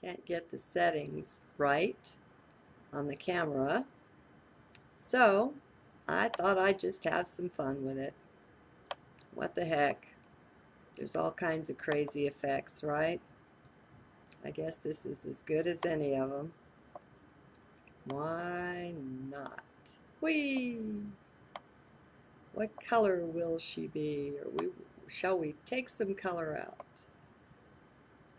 Can't get the settings right on the camera, so I thought I'd just have some fun with it. What the heck? There's all kinds of crazy effects, right? I guess this is as good as any of them. Why not? Whee! What color will she be? Shall we take some color out?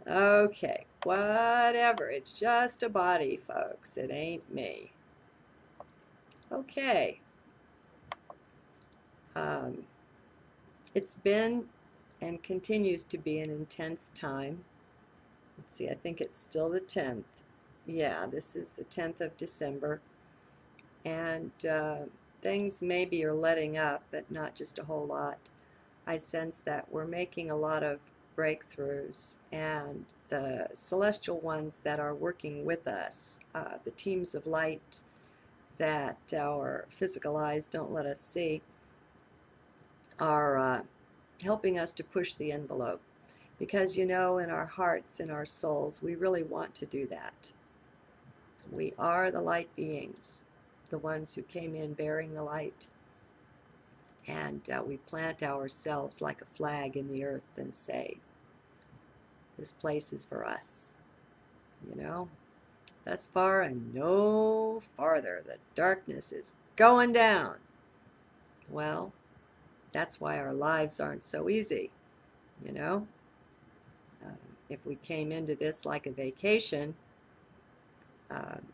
Okay, whatever. It's just a body, folks. It ain't me. Okay. Um, it's been and continues to be an intense time. Let's see, I think it's still the 10th. Yeah, this is the 10th of December. And things maybe are letting up, but not just a whole lot. I sense that we're making a lot of breakthroughs, and the celestial ones that are working with us, the teams of light that our physical eyes don't let us see, are helping us to push the envelope. Because in our hearts, in our souls, we really want to do that. We are the light beings, the ones who came in bearing the light. And we plant ourselves like a flag in the earth and say, this place is for us. Thus far and no farther. The darkness is going down. Well, that's why our lives aren't so easy. you know. If we came into this like a vacation,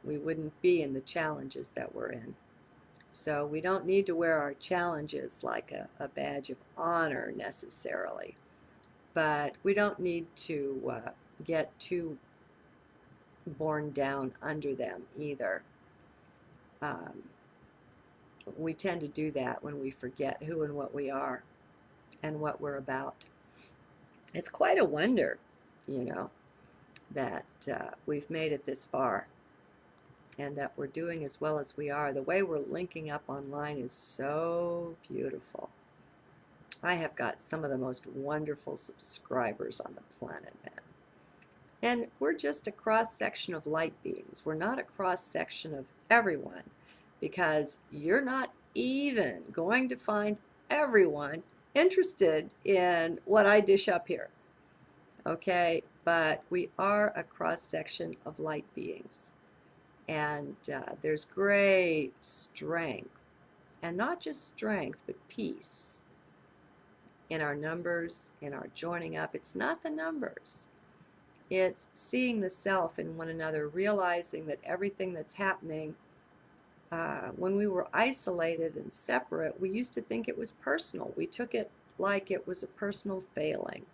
we wouldn't be in the challenges that we're in. So we don't need to wear our challenges like a badge of honor necessarily, but we don't need to get too borne down under them either. Um, we tend to do that when we forget who and what we are and what we're about. It's quite a wonder, that we've made it this far and that we're doing as well as we are. The way we're linking up online is so beautiful. I have got some of the most wonderful subscribers on the planet, man. And we're just a cross-section of light beings. We're not a cross-section of everyone, because you're not even going to find everyone interested in what I dish up here. Okay, but we are a cross-section of light beings. And there's great strength, and not just strength, but peace in our numbers, in our joining up. It's not the numbers. It's seeing the self in one another, realizing that everything that's happening, when we were isolated and separate, we used to think it was personal. We took it like it was a personal failing,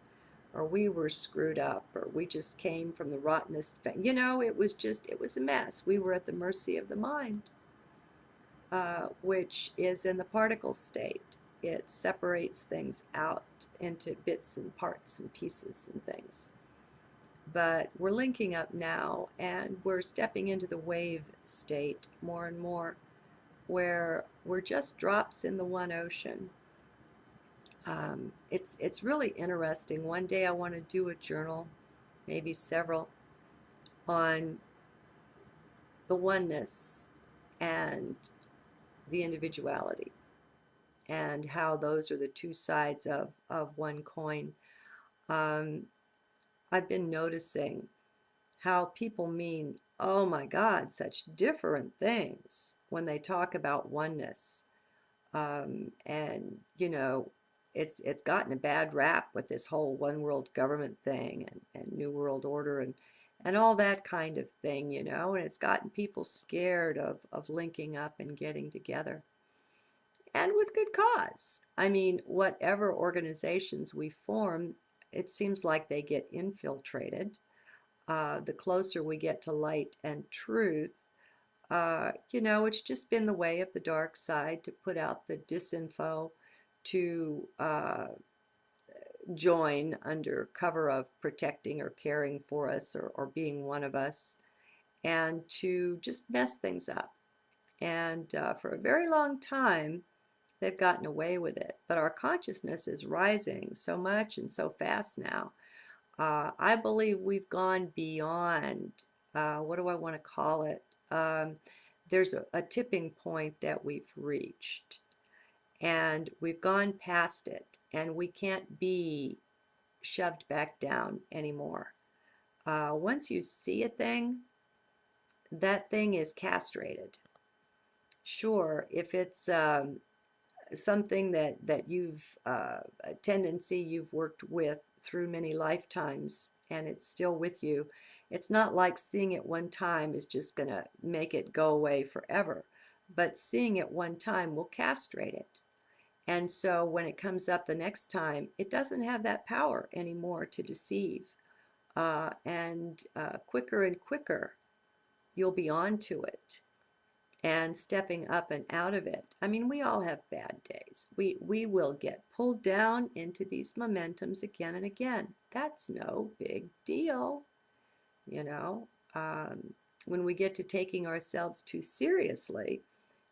or we were screwed up, or we just came from the rottenest it was a mess. We were at the mercy of the mind, which is in the particle state. It separates things out into bits and parts and pieces and things. But we're linking up now, and we're stepping into the wave state more and more, where we're just drops in the one ocean. It's really interesting. One day I want to do a journal, maybe several, on the oneness and the individuality, and how those are the two sides of one coin. I've been noticing how people mean, oh my God, such different things when they talk about oneness. And it's gotten a bad rap with this whole one world government thing, and new world order, and all that kind of thing, and it's gotten people scared of linking up and getting together. And with good cause. I mean, whatever organizations we form, it seems like they get infiltrated. The closer we get to light and truth, it's just been the way of the dark side to put out the disinfo, to join under cover of protecting or caring for us, or being one of us, and to just mess things up. And for a very long time, they've gotten away with it. But our consciousness is rising so much and so fast now. I believe we've gone beyond, what do I want to call it? There's a tipping point that we've reached, and we've gone past it, and we can't be shoved back down anymore. Once you see a thing, that thing is castrated. Sure, if it's something that you've a tendency you've worked with through many lifetimes and it's still with you, it's not like seeing it one time is just going to make it go away forever. But seeing it one time will castrate it. And so when it comes up the next time, it doesn't have that power anymore to deceive. And quicker and quicker, you'll be onto it and stepping up and out of it. I mean, we all have bad days. We will get pulled down into these momentums again and again. That's no big deal, you know. When we get to taking ourselves too seriously,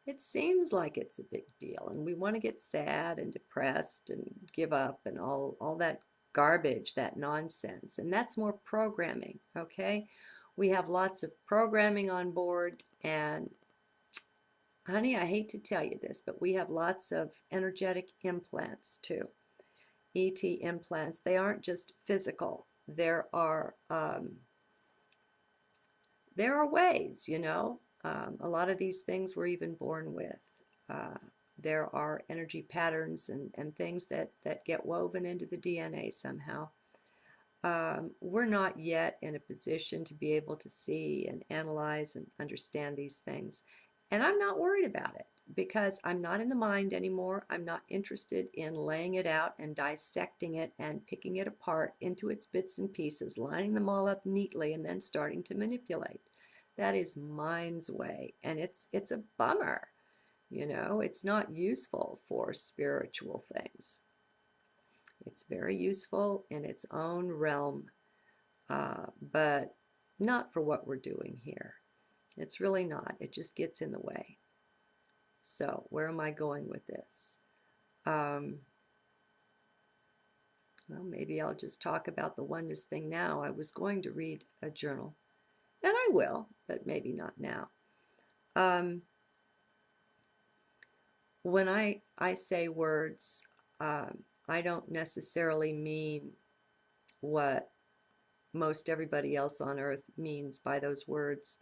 it seems like it's a big deal, and we want to get sad and depressed and give up and all that garbage, that nonsense. And that's more programming, okay? We have lots of programming on board, and honey, I hate to tell you this, but we have lots of energetic implants too. ET implants. They aren't just physical. There are ways, you know. A lot of these things we're even born with. Uh, there are energy patterns and things that get woven into the DNA somehow. We're not yet in a position to be able to see and analyze and understand these things. And I'm not worried about it because I'm not in the mind anymore. I'm not interested in laying it out and dissecting it and picking it apart into its bits and pieces, lining them all up neatly, and then starting to manipulate. That is mind's way, and it's a bummer. You know, it's not useful for spiritual things. It's very useful in its own realm, but not for what we're doing here. It's really not. It just gets in the way. So, where am I going with this? Well, maybe I'll just talk about the oneness thing now. I was going to read a journal, and I will, but maybe not now. When I say words, I don't necessarily mean what most everybody else on earth means by those words.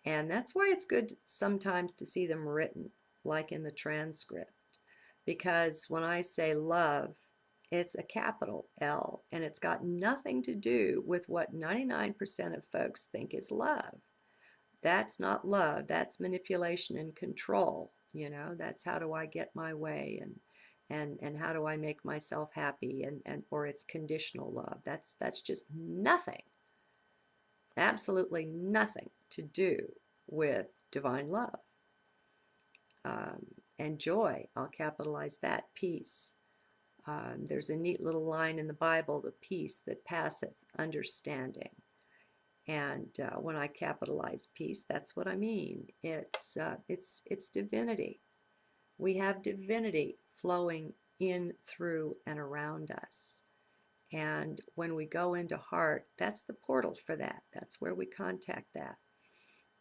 And that's why it's good sometimes to see them written, like in the transcript. Because when I say love, it's a capital L, and it's got nothing to do with what 99% of folks think is love. That's not love, that's manipulation and control. You know, that's how do I get my way, and how do I make myself happy, and or it's conditional love. That's just nothing, absolutely nothing to do with divine love. And joy, I'll capitalize that, peace. There's a neat little line in the Bible, the peace that passeth understanding. And when I capitalize peace, that's what I mean. It's divinity. We have divinity flowing in, through, and around us. And when we go into heart, that's the portal for that. That's where we contact that.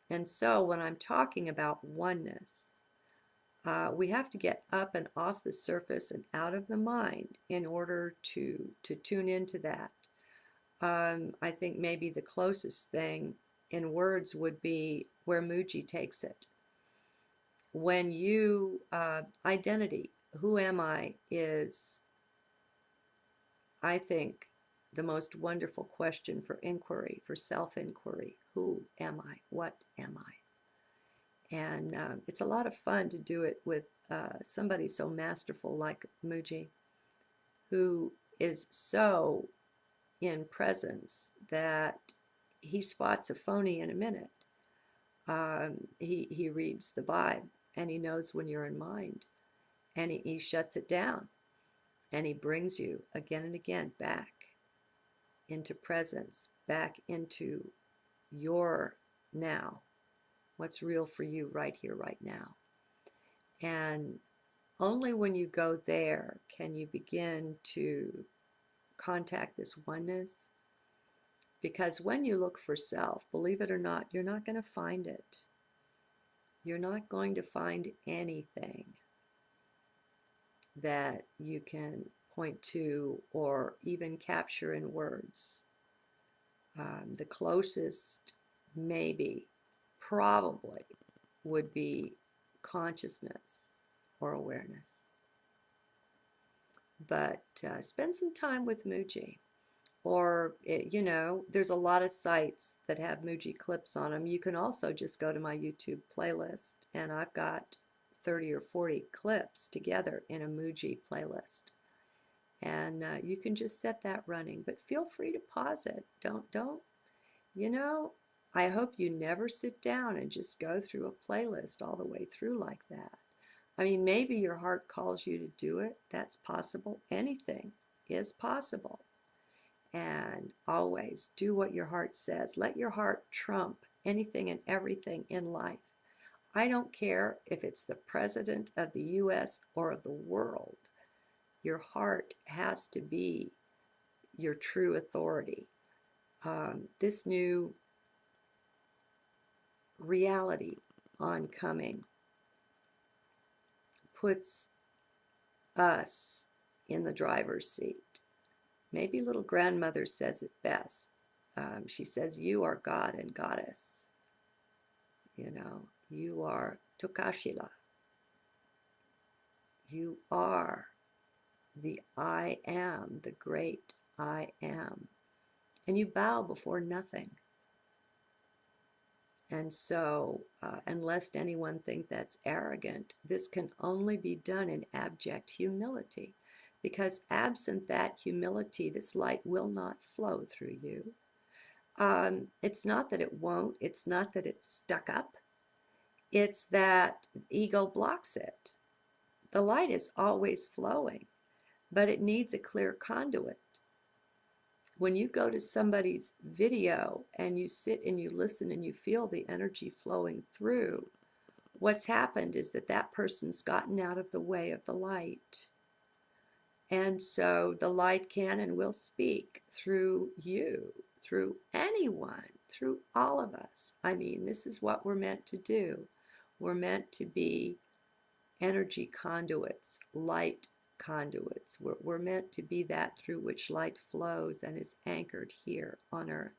And so when I'm talking about oneness, we have to get up and off the surface and out of the mind in order to tune into that. I think maybe the closest thing in words would be where Muji takes it. When you, identity, who am I, is, I think, the most wonderful question for inquiry, for self-inquiry. Who am I? What am I? And it's a lot of fun to do it with somebody so masterful like Muji, who is so in presence that he spots a phony in a minute. He reads the vibe, and he knows when you're in mind, and he shuts it down, and he brings you again and again back into presence, back into your now, what's real for you right here, right now. And only when you go there can you begin to contact this oneness Because when you look for self, believe it or not, you're not going to find it. You're not going to find anything that you can point to or even capture in words. The closest, maybe, probably, would be consciousness or awareness. But spend some time with Muji. Or, there's a lot of sites that have Muji clips on them. You can also just go to my YouTube playlist, and I've got 30 or 40 clips together in a Muji playlist. And you can just set that running, but feel free to pause it. Don't, I hope you never sit down and just go through a playlist all the way through like that. I mean, maybe your heart calls you to do it. That's possible. Anything is possible. And always do what your heart says. Let your heart trump anything and everything in life. I don't care if it's the president of the U.S. or of the world. Your heart has to be your true authority. This new reality oncoming puts us in the driver's seat. Maybe little grandmother says it best. She says, you are God and Goddess. You are Tokashila. You are the I am, the great I am. And you bow before nothing. And so, and lest anyone think that's arrogant, this can only be done in abject humility. Because absent that humility, this light will not flow through you. It's not that it won't. It's not that it's stuck up. It's that ego blocks it. The light is always flowing, but it needs a clear conduit. When you go to somebody's video and you sit and you listen and you feel the energy flowing through, what's happened is that that person's gotten out of the way of the light. And so the light can and will speak through you, through anyone, through all of us. I mean, this is what we're meant to do. We're meant to be energy conduits, light conduits. We're meant to be that through which light flows and is anchored here on earth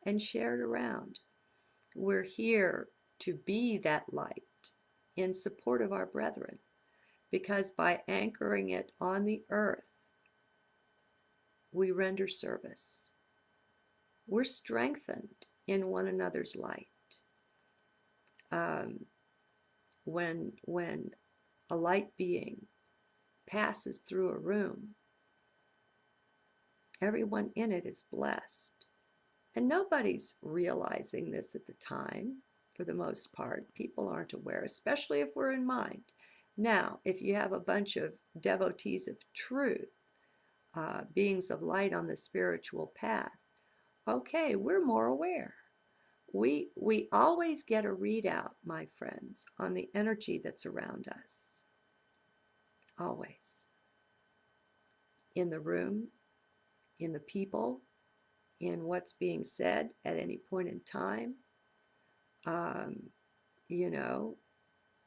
and shared around. We're here to be that light in support of our brethren. Because by anchoring it on the earth, we render service. We're strengthened in one another's light. When a light being passes through a room, everyone in it is blessed. And nobody's realizing this at the time, for the most part. People aren't aware, especially if we're in mind. Now, if you have a bunch of devotees of truth, beings of light on the spiritual path, okay, we're more aware. We always get a readout, my friends, on the energy that's around us. Always. In the room, in the people, in what's being said at any point in time.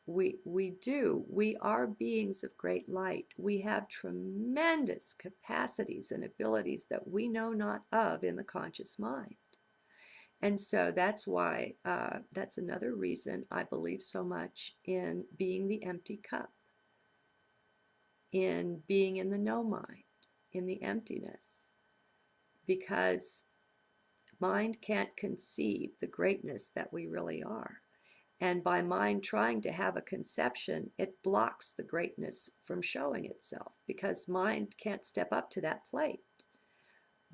We are beings of great light. We have tremendous capacities and abilities that we know not of in the conscious mind. And so that's why, that's another reason I believe so much in being the empty cup, in being in the no mind, in the emptiness. Because mind can't conceive the greatness that we really are. And by mind trying to have a conception, it blocks the greatness from showing itself, because mind can't step up to that plate.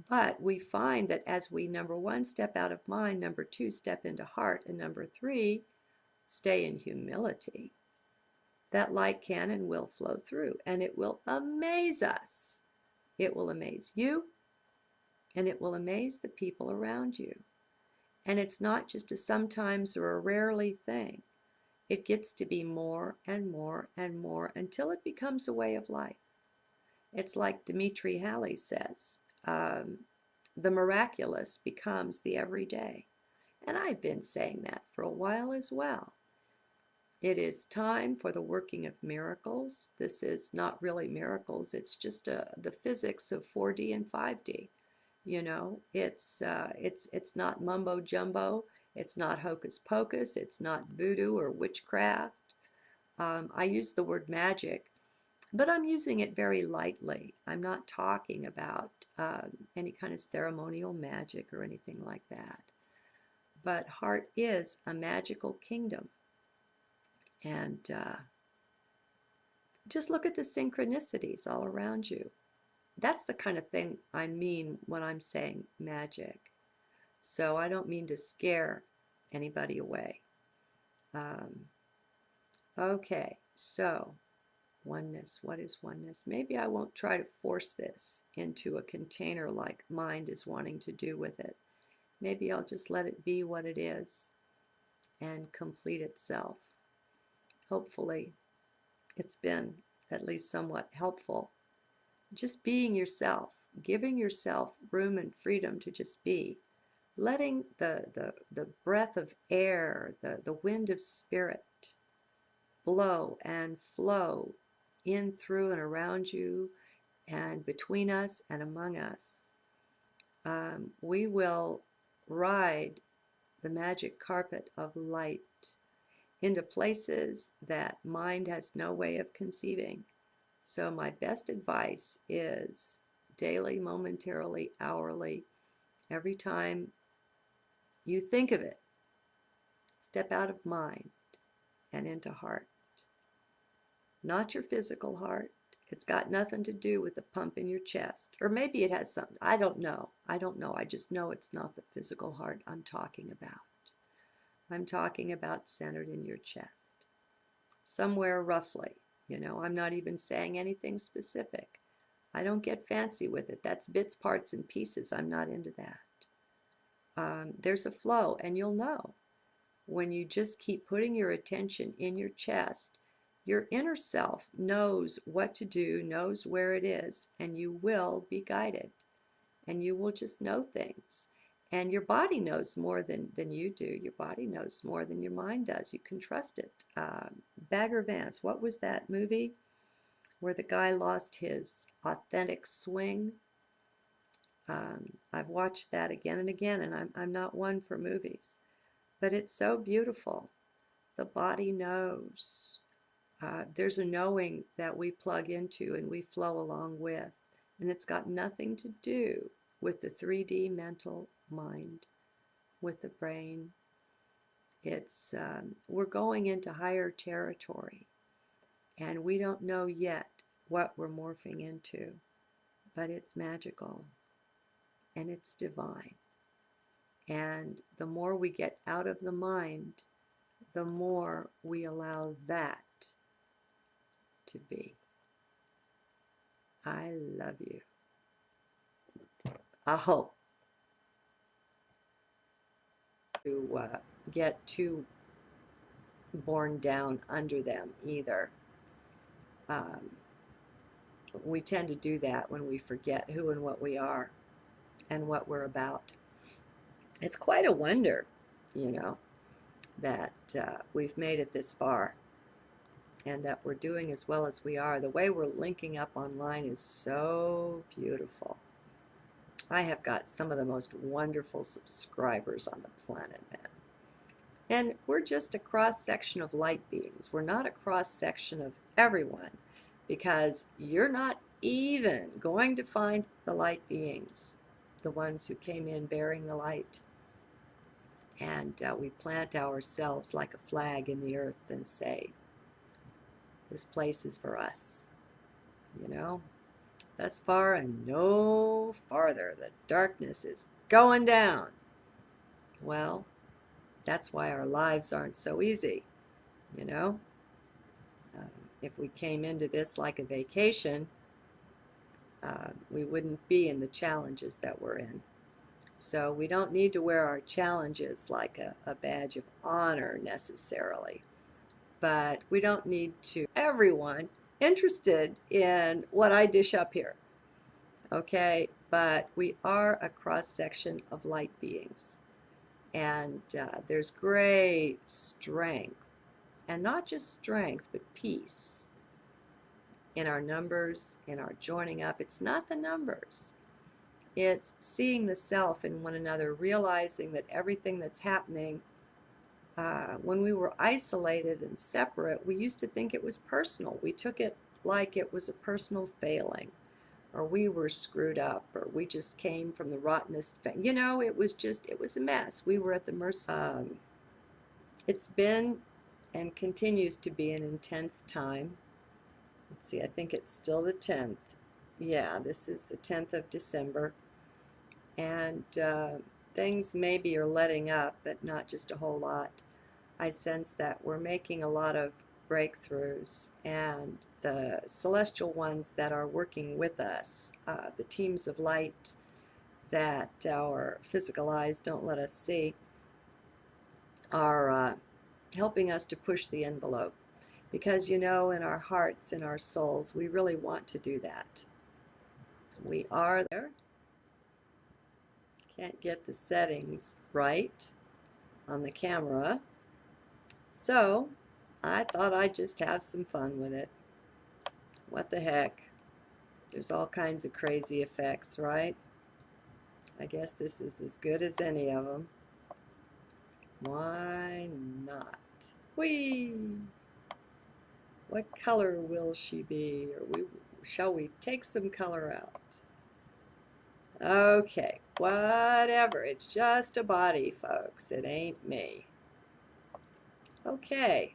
But we find that as we, number one, step out of mind, number two, step into heart, and number three, stay in humility, that light can and will flow through, and it will amaze us. It will amaze you, and it will amaze the people around you. And it's not just a sometimes or a rarely thing. It gets to be more and more and more until it becomes a way of life. It's like Dimitri Halley says, the miraculous becomes the everyday. And I've been saying that for a while as well. It is time for the working of miracles. This is not really miracles. It's just the physics of 4D and 5D. You know, it's not mumbo jumbo. It's not hocus pocus. It's not voodoo or witchcraft. I use the word magic, but I'm using it very lightly. I'm not talking about any kind of ceremonial magic or anything like that. But heart is a magical kingdom. And just look at the synchronicities all around you. That's the kind of thing I mean when I'm saying magic. So I don't mean to scare anybody away. Okay, so oneness. What is oneness? Maybe I won't try to force this into a container like mind is wanting to do with it. Maybe I'll just let it be what it is and complete itself. Hopefully, it's been at least somewhat helpful. Just being yourself, giving yourself room and freedom to just be, letting the breath of air, the wind of spirit blow and flow in, through, and around you, and between us and among us. We will ride the magic carpet of light into places that mind has no way of conceiving. So my best advice is daily, momentarily, hourly, every time you think of it, step out of mind and into heart. Not your physical heart. It's got nothing to do with the pump in your chest. Or maybe it has something. I don't know. I just know it's not the physical heart I'm talking about. I'm talking about centered in your chest. Somewhere roughly. You know, I'm not even saying anything specific. I don't get fancy with it. That's bits, parts, and pieces. I'm not into that. There's a flow, and you'll know. When you just keep putting your attention in your chest, your inner self knows what to do, knows where it is, and you will be guided. And you will just know things. And your body knows more than you do. Your body knows more than your mind does. You can trust it. Bagger Vance, what was that movie where the guy lost his authentic swing? I've watched that again and again, and I'm not one for movies. But it's so beautiful. The body knows. There's a knowing that we plug into and we flow along with. And it's got nothing to do with the 3D mental mind, with the brain. It's we're going into higher territory, and we don't know yet what we're morphing into, but it's magical and it's divine. And the more we get out of the mind, the more we allow that to be. I love you. I hope to get too borne down under them either. We tend to do that when we forget who and what we are and what we're about. It's quite a wonder, you know, that we've made it this far and that we're doing as well as we are. The way we're linking up online is so beautiful. I have got some of the most wonderful subscribers on the planet, man. And we're just a cross-section of light beings. We're not a cross-section of everyone, because you're not even going to find the light beings, the ones who came in bearing the light. And we plant ourselves like a flag in the earth and say, this place is for us, you know? Thus far and no farther. The darkness is going down. Well, that's why our lives aren't so easy, you know? If we came into this like a vacation, we wouldn't be in the challenges that we're in. So we don't need to wear our challenges like a badge of honor necessarily. But we don't need to everyone interested in what I dish up here. Okay, but we are a cross-section of light beings. And there's great strength, and not just strength, but peace in our numbers, in our joining up. It's not the numbers. It's seeing the self in one another, realizing that everything that's happening, when we were isolated and separate, we used to think it was personal. We took it like it was a personal failing, or we were screwed up, or we just came from the rottenest you know, it was a mess. We were at the mercy. It's been and continues to be an intense time. Let's see, I think it's still the 10th. Yeah, this is the 10th of December. And things maybe are letting up, but not just a whole lot. I sense that we're making a lot of breakthroughs, and the celestial ones that are working with us, the teams of light that our physical eyes don't let us see, are helping us to push the envelope. Because, you know, in our hearts, in our souls, we really want to do that. We are there. Can't get the settings right on the camera. So I thought I'd just have some fun with it. What the heck? There's all kinds of crazy effects, right? I guess this is as good as any of them. Why not? Whee! What color will she be? Or shall we take some color out? Okay, whatever. It's just a body, folks. It ain't me. Okay.